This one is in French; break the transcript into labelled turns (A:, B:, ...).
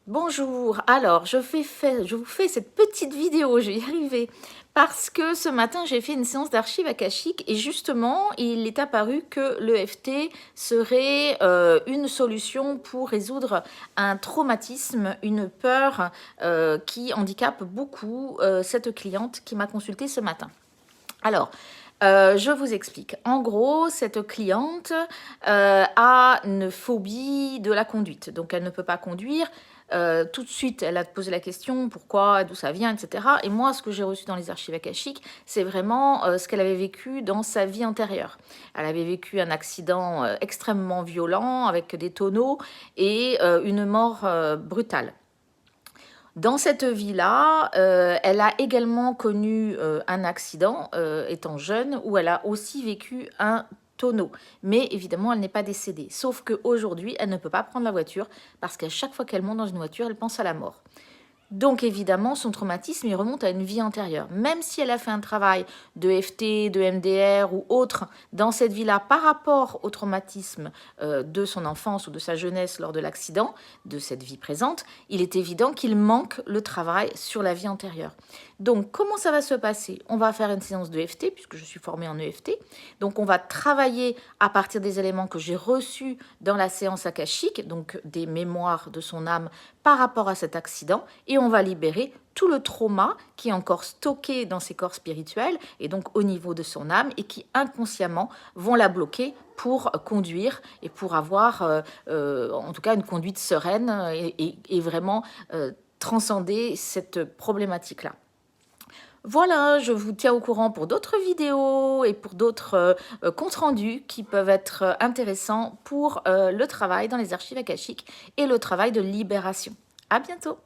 A: Bonjour, alors je vous fais cette petite vidéo, je vais y arriver, parce que ce matin j'ai fait une séance d'archives akashiques et justement il est apparu que l'EFT serait une solution pour résoudre un traumatisme, une peur qui handicape beaucoup cette cliente qui m'a consultée ce matin. Alors, je vous explique. En gros, cette cliente a une phobie de la conduite. Donc, elle ne peut pas conduire. Tout de suite, elle a posé la question pourquoi, d'où ça vient, etc. Et moi, ce que j'ai reçu dans les archives akashiques, c'est vraiment ce qu'elle avait vécu dans sa vie antérieure. Elle avait vécu un accident extrêmement violent avec des tonneaux et une mort brutale. Dans cette vie-là, elle a également connu un accident étant jeune où elle a aussi vécu un tonneau. Mais évidemment, elle n'est pas décédée. Sauf qu'aujourd'hui, elle ne peut pas prendre la voiture parce qu'à chaque fois qu'elle monte dans une voiture, elle pense à la mort. Donc évidemment, son traumatisme, il remonte à une vie antérieure. Même si elle a fait un travail de FT, de MDR ou autre dans cette vie-là par rapport au traumatisme de son enfance ou de sa jeunesse lors de l'accident, de cette vie présente, il est évident qu'il manque le travail sur la vie antérieure. Donc comment ça va se passer? On va faire une séance de FT, puisque je suis formée en EFT. Donc on va travailler à partir des éléments que j'ai reçus dans la séance akashique, donc des mémoires de son âme par rapport à cet accident, et on va libérer tout le trauma qui est encore stocké dans ses corps spirituels et donc au niveau de son âme et qui inconsciemment vont la bloquer pour conduire et pour avoir en tout cas une conduite sereine et vraiment transcender cette problématique-là. Voilà, je vous tiens au courant pour d'autres vidéos et pour d'autres comptes rendus qui peuvent être intéressants pour le travail dans les archives akashiques et le travail de libération. À bientôt!